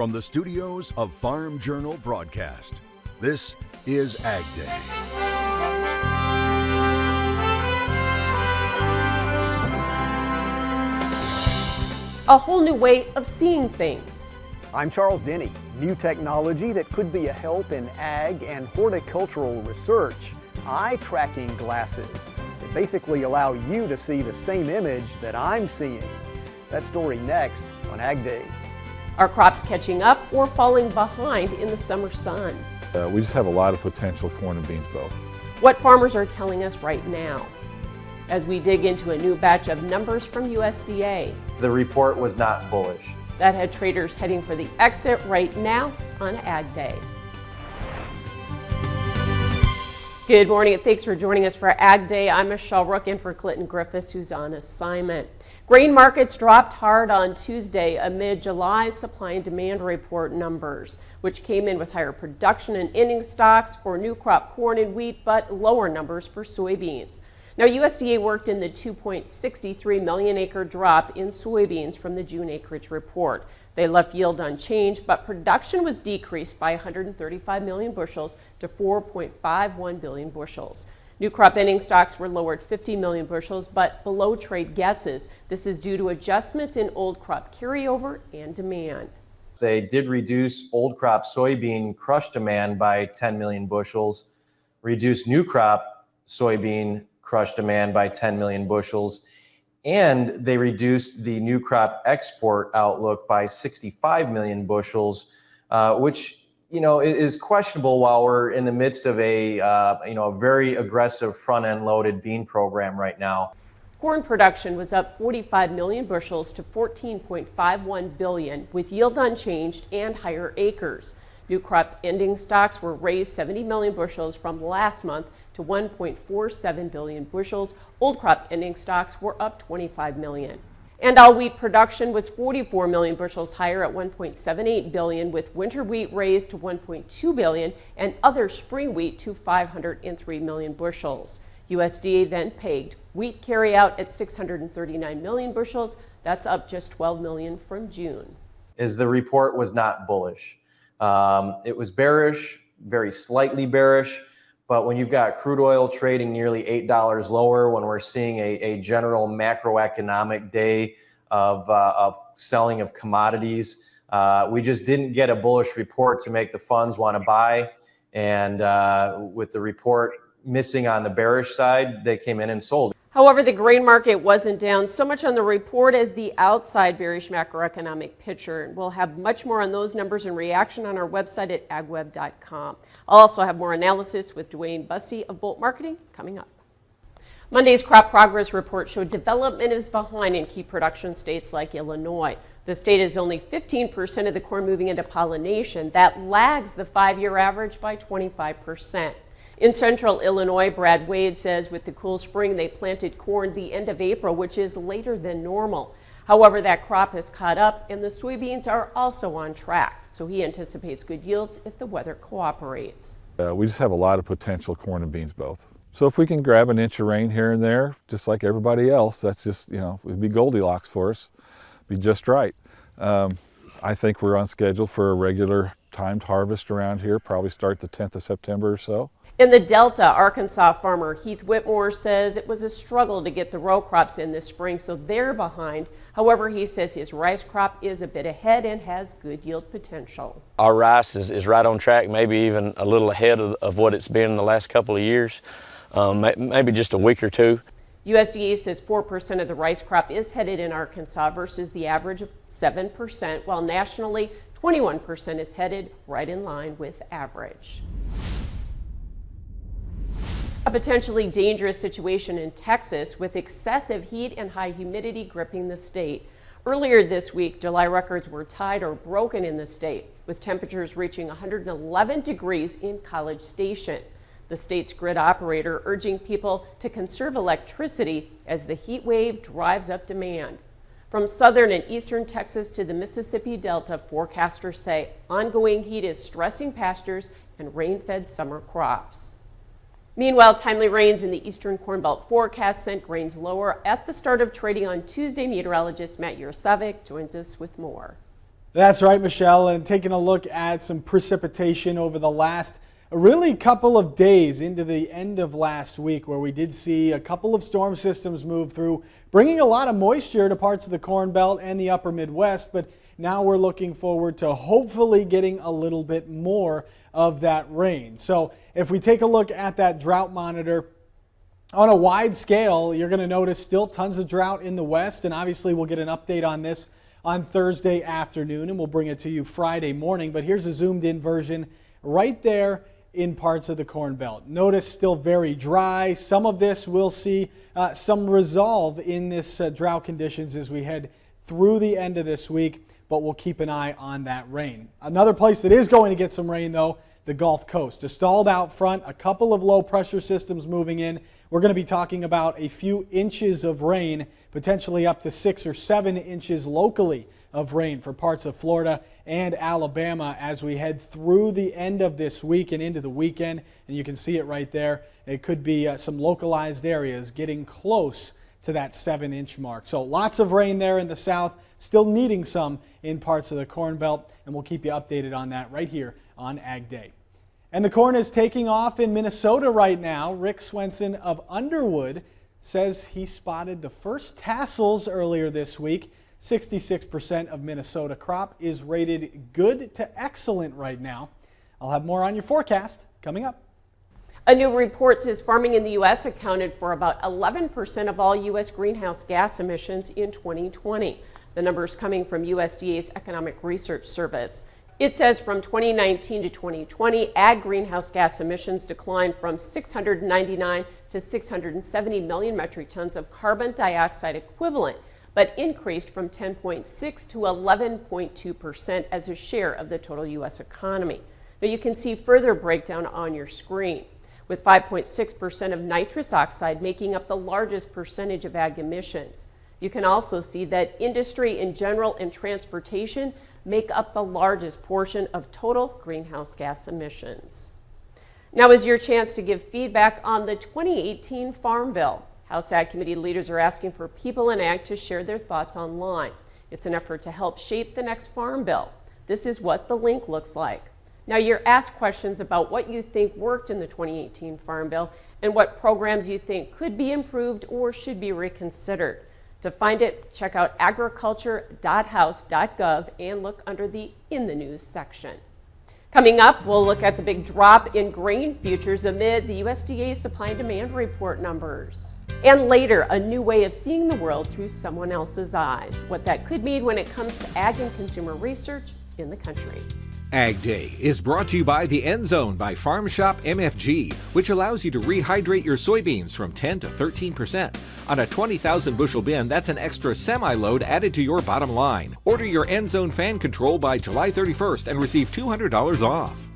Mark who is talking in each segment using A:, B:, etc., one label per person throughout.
A: From the studios of Farm Journal Broadcast, this is AgDay.
B: A whole new way of seeing things.
C: I'm Charles Denny. New technology that could be a help in ag and horticultural research. Eye tracking glasses that basically allow you to see the same image that I'm seeing. That story next on AgDay.
B: Are crops catching up or falling behind in the summer sun?
D: We just have a lot of potential, corn and beans both.
B: What farmers are telling us right now as we dig into a new batch of numbers from USDA.
E: The report was not bullish.
B: That had traders heading for the exit right now on AgDay. Good morning and thanks for joining us for AgDay. I'm Michelle Rook in for Clinton Griffiths, who's on assignment. Grain markets dropped hard on Tuesday amid July's supply and demand report numbers, which came in with higher production and ending stocks for new crop corn and wheat, but lower numbers for soybeans. Now, USDA worked in the 2.63 million acre drop in soybeans from the June acreage report. They left yield unchanged, but production was decreased by 135 million bushels to 4.51 billion bushels. New crop ending stocks were lowered 50 million bushels, but below trade guesses. This is due to adjustments in old crop carryover and demand.
E: They did reduce old crop soybean crush demand by 10 million bushels, reduce new crop soybean crush demand by 10 million bushels, and they reduced the new crop export outlook by 65 million bushels, which is questionable while we're in the midst of a very aggressive front-end loaded bean program right now.
B: Corn production was up 45 million bushels to 14.51 billion, with yield unchanged and higher acres. New crop ending stocks were raised 70 million bushels from last month to 1.47 billion bushels. Old crop ending stocks were up 25 million. And all wheat production was 44 million bushels higher at 1.78 billion, with winter wheat raised to 1.2 billion and other spring wheat to 503 million bushels. USDA then pegged wheat carryout at 639 million bushels. That's up just 12 million from June.
E: The report was not bullish. It was bearish, very slightly bearish. But when you've got crude oil trading nearly $8 lower, when we're seeing a general macroeconomic day of selling of commodities, we just didn't get a bullish report to make the funds want to buy. And with the report missing on the bearish side, they came in and sold.
B: However, the grain market wasn't down so much on the report as the outside bearish macroeconomic picture. We'll have much more on those numbers and reaction on our website at agweb.com. I'll also have more analysis with Dwayne of Bolt Marketing coming up. Monday's crop progress report showed development is behind in key production states like Illinois. The state is only 15% of the corn moving into pollination. That lags the 5-year average by 25%. In central Illinois, Brad Wade says with the cool spring, they planted corn the end of April, which is later than normal. However, that crop has caught up and the soybeans are also on track. So he anticipates good yields if the weather cooperates.
D: We just have a lot of potential, corn and beans both. So if we can grab an inch of rain here and there, just like everybody else, that's just, it'd be Goldilocks for us, be just right. I think we're on schedule for a regular timed harvest around here, probably start the 10th of September or so.
B: In the Delta, Arkansas farmer Heath Whitmore says it was a struggle to get the row crops in this spring, so they're behind. However, he says his rice crop is a bit ahead and has good yield potential.
F: Our rice is right on track, maybe even a little ahead of what it's been in the last couple of years, maybe just a week or two.
B: USDA says 4% of the rice crop is headed in Arkansas versus the average of 7%, while nationally 21% is headed right in line with average. A potentially dangerous situation in Texas with excessive heat and high humidity gripping the state. Earlier this week, July records were tied or broken in the state, with temperatures reaching 111 degrees in College Station. The state's grid operator urging people to conserve electricity as the heat wave drives up demand. From southern and eastern Texas to the Mississippi Delta, forecasters say ongoing heat is stressing pastures and rain-fed summer crops. Meanwhile, timely rains in the eastern Corn Belt forecast sent grains lower at the start of trading on Tuesday. Meteorologist Matt Yurosavik joins us with more.
G: That's right, Michelle, and taking a look at some precipitation over the last really couple of days into the end of last week, where we did see a couple of storm systems move through, bringing a lot of moisture to parts of the Corn Belt and the upper Midwest, but now we're looking forward to hopefully getting a little bit more of that rain. So if we take a look at that drought monitor, on a wide scale, you're going to notice still tons of drought in the west, and obviously we'll get an update on this on Thursday afternoon, and we'll bring it to you Friday morning. But here's a zoomed in version right there in parts of the Corn Belt. Notice still very dry. Some of this will see some resolve in this drought conditions as we head through the end of this week, but we'll keep an eye on that rain. Another place that is going to get some rain, though, the Gulf Coast. A stalled out front, a couple of low pressure systems moving in. We're going to be talking about a few inches of rain, potentially up to 6 or 7 inches locally of rain for parts of Florida and Alabama as we head through the end of this week and into the weekend. And you can see it right there. It could be some localized areas getting close to that 7-inch mark. So lots of rain there in the south, still needing some in parts of the Corn Belt, and we'll keep you updated on that right here on Ag Day. And the corn is taking off in Minnesota right now. Rick Swenson of Underwood says he spotted the first tassels earlier this week. 66% of Minnesota crop is rated good to excellent right now. I'll have more on your forecast coming up.
B: A new report says farming in the U.S. accounted for about 11% of all U.S. greenhouse gas emissions in 2020. The numbers coming from USDA's Economic Research Service. It says from 2019 to 2020, ag greenhouse gas emissions declined from 699 to 670 million metric tons of carbon dioxide equivalent, but increased from 10.6 to 11.2% as a share of the total U.S. economy. Now you can see further breakdown on your screen, with 5.6% of nitrous oxide making up the largest percentage of ag emissions. You can also see that industry in general and transportation make up the largest portion of total greenhouse gas emissions. Now is your chance to give feedback on the 2018 Farm Bill. House Ag Committee leaders are asking for people in ag to share their thoughts online. It's an effort to help shape the next Farm Bill. This is what the link looks like. Now you're asked questions about what you think worked in the 2018 Farm Bill and what programs you think could be improved or should be reconsidered. To find it, check out agriculture.house.gov and look under the In the News section. Coming up, we'll look at the big drop in grain futures amid the USDA supply and demand report numbers. And later, a new way of seeing the world through someone else's eyes. What that could mean when it comes to ag and consumer research in the country.
H: Ag Day is brought to you by the End Zone by Farm Shop MFG, which allows you to rehydrate your soybeans from 10 to 13%. On a 20,000 bushel bin, that's an extra semi-load added to your bottom line. Order your End Zone fan control by July 31st and receive $200 off.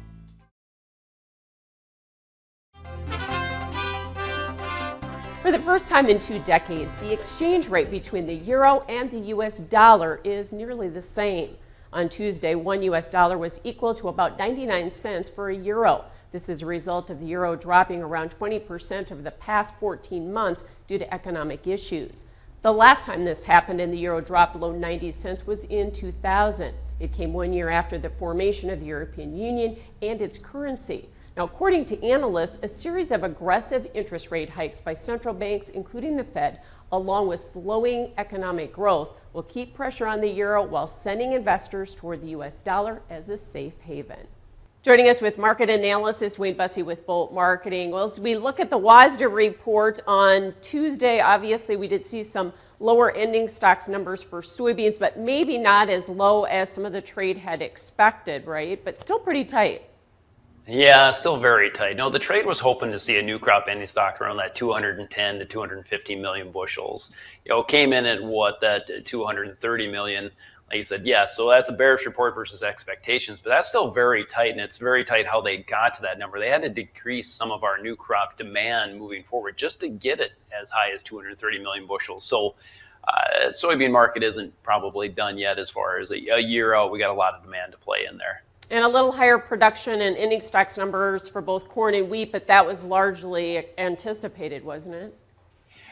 B: For the first time in 2 decades, the exchange rate between the euro and the US dollar is nearly the same. On Tuesday, $1 US was equal to about 99 cents for a euro. This is a result of the euro dropping around 20% over the past 14 months due to economic issues. The last time this happened and the euro dropped below 90 cents was in 2000. It came 1 year after the formation of the European Union and its currency. Now, according to analysts, a series of aggressive interest rate hikes by central banks, including the Fed, along with slowing economic growth, will keep pressure on the euro while sending investors toward the US dollar as a safe haven. Joining us with market analysis, Dwayne Bussey with Bolt Marketing. Well, as we look at the WSDA report on Tuesday, obviously we did see some lower ending stocks numbers for soybeans, but maybe not as low as some of the trade had expected, right? But still pretty tight.
I: Yeah, still very tight. No, the trade was hoping to see a new crop ending stock around that 210 to 250 million bushels. Came in at that 230 million. Like you said, yeah, so that's a bearish report versus expectations, but that's still very tight, and it's very tight how they got to that number. They had to decrease some of our new crop demand moving forward just to get it as high as 230 million bushels. So soybean market isn't probably done yet as far as a year out. We got a lot of demand to play in there.
B: And a little higher production and ending stocks numbers for both corn and wheat, but that was largely anticipated, wasn't it?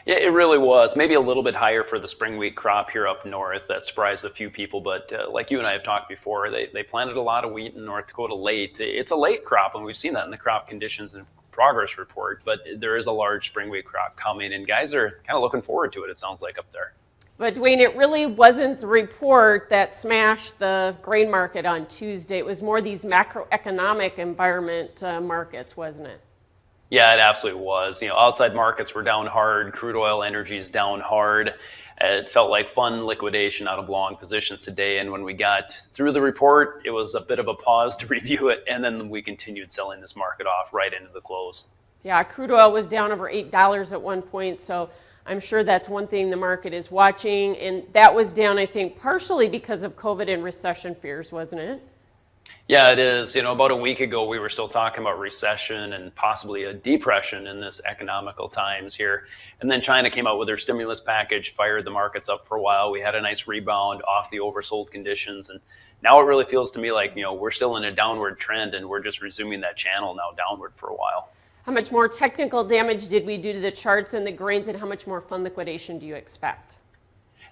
I: Yeah, it really was. Maybe a little bit higher for the spring wheat crop here up north. That surprised a few people, but like you and I have talked before, they planted a lot of wheat in North Dakota late. It's a late crop, and we've seen that in the crop conditions and progress report, but there is a large spring wheat crop coming, and guys are kind of looking forward to it, it sounds like, up there.
B: But Dwayne, it really wasn't the report that smashed the grain market on Tuesday. It was more these macroeconomic environment markets, wasn't it?
I: Yeah, it absolutely was. Outside markets were down hard. Crude oil energy's down hard. It felt like fund liquidation out of long positions today. And when we got through the report, it was a bit of a pause to review it. And then we continued selling this market off right into the close.
B: Yeah, crude oil was down over $8 at one point. So I'm sure that's one thing the market is watching. And that was down, I think, partially because of COVID and recession fears, wasn't it?
I: Yeah, it is. About a week ago, we were still talking about recession and possibly a depression in this economical times here. And then China came out with their stimulus package, fired the markets up for a while. We had a nice rebound off the oversold conditions. And now it really feels to me like, we're still in a downward trend, and we're just resuming that channel now downward for a while.
B: How much more technical damage did we do to the charts and the grains, and how much more fund liquidation do you expect?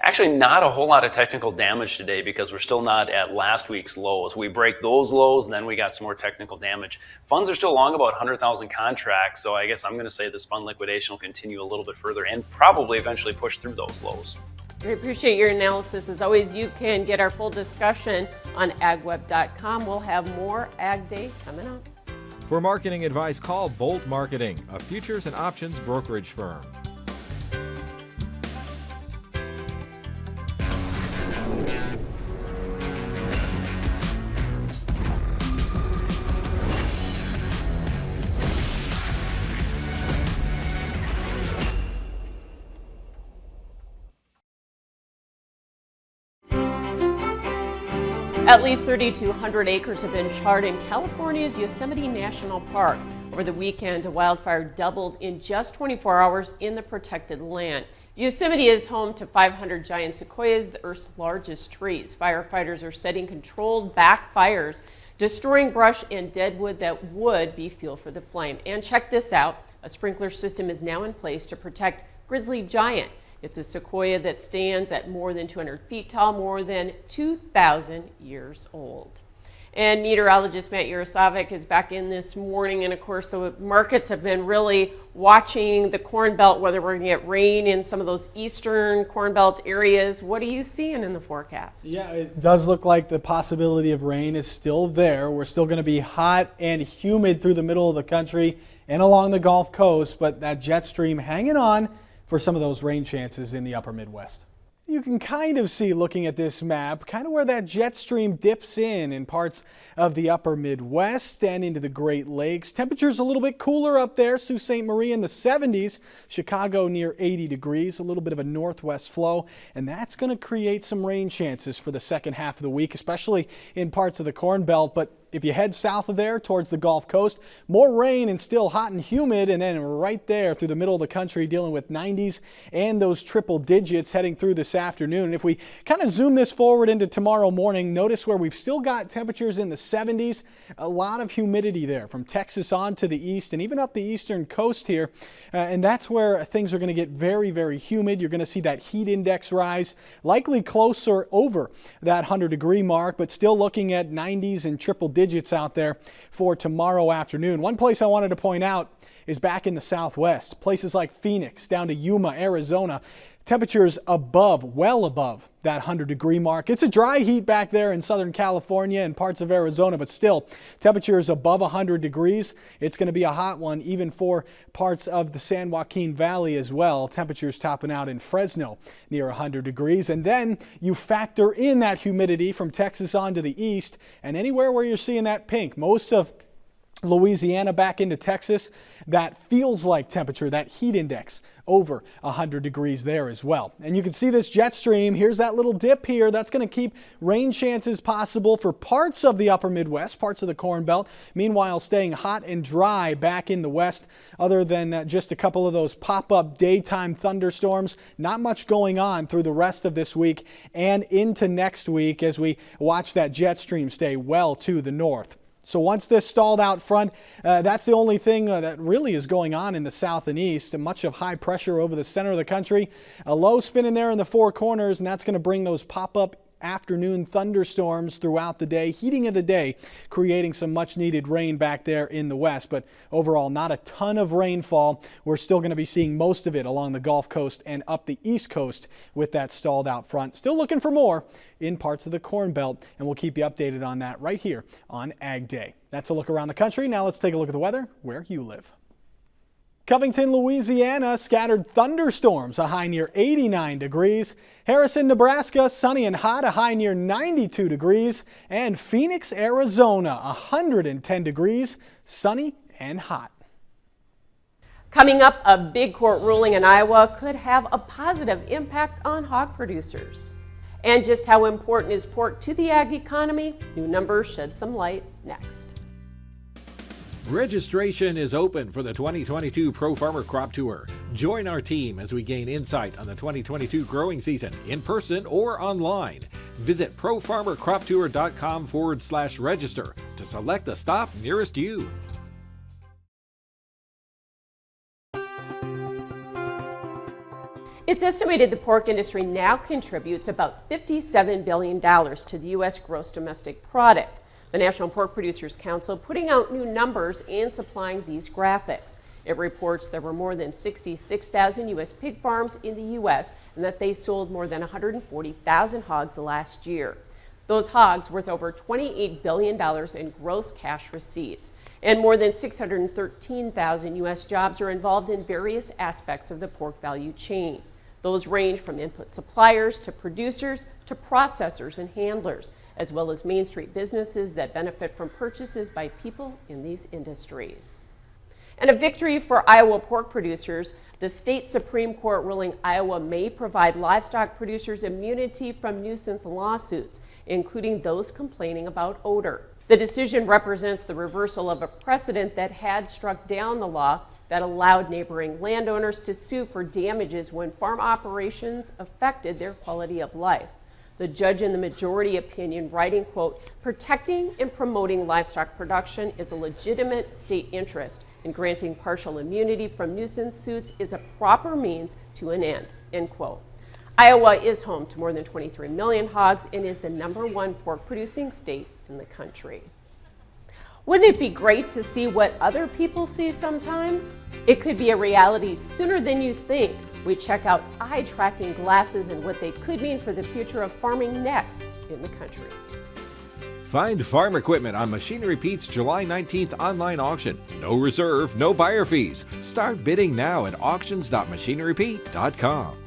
I: Actually, not a whole lot of technical damage today because we're still not at last week's lows. We break those lows, and then we got some more technical damage. Funds are still long about 100,000 contracts, so I guess I'm going to say this fund liquidation will continue a little bit further and probably eventually push through those lows.
B: We appreciate your analysis. As always, you can get our full discussion on agweb.com. We'll have more Ag Day coming up.
H: For marketing advice, call Bolt Marketing, a futures and options brokerage firm.
B: At least 3,200 acres have been charred in California's Yosemite National Park. Over the weekend, a wildfire doubled in just 24 hours in the protected land. Yosemite is home to 500 giant sequoias, the Earth's largest trees. Firefighters are setting controlled backfires, destroying brush and dead wood that would be fuel for the flame. And check this out, a sprinkler system is now in place to protect grizzly giant. It's a sequoia that stands at more than 200 feet tall, more than 2,000 years old. And meteorologist Matt Yurosavik is back in this morning. And of course, the markets have been really watching the Corn Belt, whether we're going to get rain in some of those eastern Corn Belt areas. What are you seeing in the forecast?
G: Yeah, it does look like the possibility of rain is still there. We're still going to be hot and humid through the middle of the country and along the Gulf Coast, but that jet stream hanging on for some of those rain chances in the upper Midwest. You can kind of see, looking at this map, kind of where that jet stream dips in parts of the upper Midwest and into the Great Lakes. Temperatures a little bit cooler up there. Sault Ste. Marie in the 70s, Chicago near 80 degrees, a little bit of a northwest flow, and that's going to create some rain chances for the second half of the week, especially in parts of the Corn Belt. But if you head south of there towards the Gulf Coast, more rain and still hot and humid, and then right there through the middle of the country dealing with 90s and those triple digits heading through this afternoon. And if we kind of zoom this forward into tomorrow morning, notice where we've still got temperatures in the 70s, a lot of humidity there from Texas on to the east and even up the eastern coast here. And that's where things are going to get very, very humid. You're going to see that heat index rise, likely closer over that 100-degree mark, but still looking at 90s and triple digits out there for tomorrow afternoon. One place I wanted to point out is back in the southwest, places like Phoenix down to Yuma, Arizona. Temperatures above, well above that 100-degree mark. It's a dry heat back there in Southern California and parts of Arizona, but still temperatures above 100 degrees. It's going to be a hot one even for parts of the San Joaquin Valley as well. Temperatures topping out in Fresno near 100 degrees. And then you factor in that humidity from Texas on to the east, and anywhere where you're seeing that pink, most of Louisiana back into Texas, that feels like temperature, that heat index over 100 degrees there as well. And you can see this jet stream. Here's that little dip here. That's going to keep rain chances possible for parts of the upper Midwest, parts of the Corn Belt. Meanwhile, staying hot and dry back in the west, other than just a couple of those pop-up daytime thunderstorms. Not much going on through the rest of this week and into next week as we watch that jet stream stay well to the north. So once this stalled out front, that's the only thing that really is going on in the south and east. Much of high pressure over the center of the country. A low spinning there in the four corners, and that's going to bring those pop-up afternoon thunderstorms throughout the day, heating of the day, creating some much needed rain back there in the west. But overall, not a ton of rainfall. We're still going to be seeing most of it along the Gulf Coast and up the East Coast with that stalled out front. Still looking for more in parts of the Corn Belt, and we'll keep you updated on that right here on Ag Day. That's a look around the country. Now let's take a look at the weather where you live. Covington, Louisiana, scattered thunderstorms, a high near 89 degrees. Harrison, Nebraska, sunny and hot, a high near 92 degrees. And Phoenix, Arizona, 110 degrees, sunny and hot.
B: Coming up, a big court ruling in Iowa could have a positive impact on hog producers. And just how important is pork to the ag economy? New numbers shed some light next.
H: Registration is open for the 2022 Pro Farmer Crop Tour. Join our team as we gain insight on the 2022 growing season in person or online. Visit profarmercroptour.com/register to select the stop nearest you.
B: It's estimated the pork industry now contributes about $57 billion to the U.S. gross domestic product. The National Pork Producers Council putting out new numbers and supplying these graphics. It reports there were more than 66,000 U.S. pig farms in the U.S. and that they sold more than 140,000 hogs last year. Those hogs worth over $28 billion in gross cash receipts. And more than 613,000 U.S. jobs are involved in various aspects of the pork value chain. Those range from input suppliers to producers to processors and handlers, as well as Main Street businesses that benefit from purchases by people in these industries. And a victory for Iowa pork producers, the state Supreme Court ruling Iowa may provide livestock producers immunity from nuisance lawsuits, including those complaining about odor. The decision represents the reversal of a precedent that had struck down the law that allowed neighboring landowners to sue for damages when farm operations affected their quality of life. The judge in the majority opinion writing, quote, "Protecting and promoting livestock production is a legitimate state interest, and granting partial immunity from nuisance suits is a proper means to an end," end quote. Iowa is home to more than 23 million hogs and is the #1 pork producing state in the country. Wouldn't it be great to see what other people see sometimes? It could be a reality sooner than you think. We check out eye tracking glasses and what they could mean for the future of farming next in the country.
H: Find farm equipment on Machinery Pete's July 19th online auction. No reserve, no buyer fees. Start bidding now at auctions.machinerypete.com.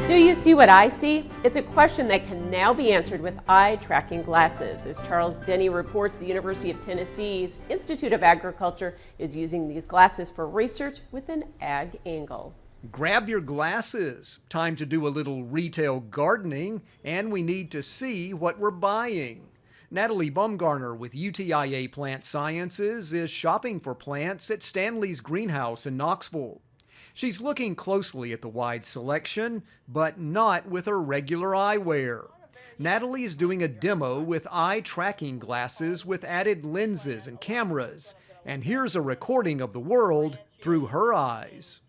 B: Do you see what I see? It's a question that can now be answered with eye tracking glasses. As Charles Denny reports, the University of Tennessee's Institute of Agriculture is using these glasses for research with an ag angle.
C: Grab your glasses. Time to do a little retail gardening, and we need to see what we're buying. Natalie Baumgartner with UTIA Plant Sciences is shopping for plants at Stanley's Greenhouse in Knoxville. She's looking closely at the wide selection, but not with her regular eyewear. Natalie is doing a demo with eye tracking glasses with added lenses and cameras. And here's a recording of the world through her eyes.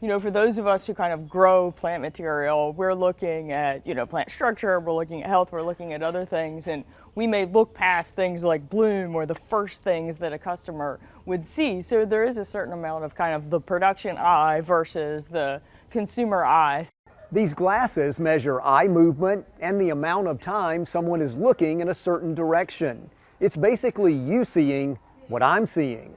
J: You know, for those of us who kind of grow plant material, we're looking at, plant structure, we're looking at health, we're looking at other things, and we may look past things like bloom or the first things that a customer would see. So there is a certain amount of kind of the production eye versus the consumer eye.
C: These glasses measure eye movement and the amount of time someone is looking in a certain direction. It's basically you seeing what I'm seeing.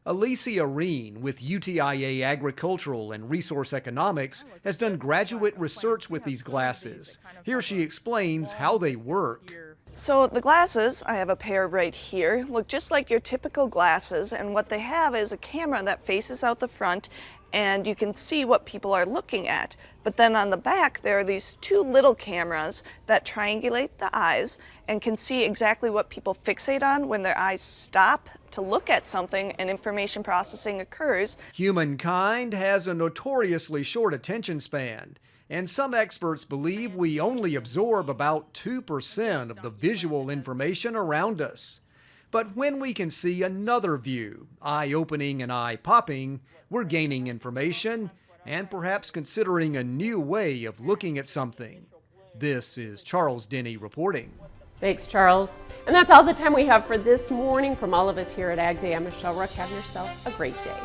C: Alicia Reen with UTIA Agricultural and Resource Economics has done graduate research with these glasses. Here she explains how they work.
K: So the glasses, I have a pair right here, look just like your typical glasses, and what they have is a camera that faces out the front and you can see what people are looking at. But then on the back there are these two little cameras that triangulate the eyes and can see exactly what people fixate on when their eyes stop to look at something and information processing occurs.
C: Humankind has a notoriously short attention span, And some experts believe we only absorb about 2% of the visual information around us. But when we can see another view, eye-opening and eye-popping, we're gaining information and perhaps considering a new way of looking at something. This is Charles Denny reporting.
B: Thanks, Charles. And that's all the time we have for this morning. From all of us here at AgDay, I'm Michelle Rook. Have yourself a great day.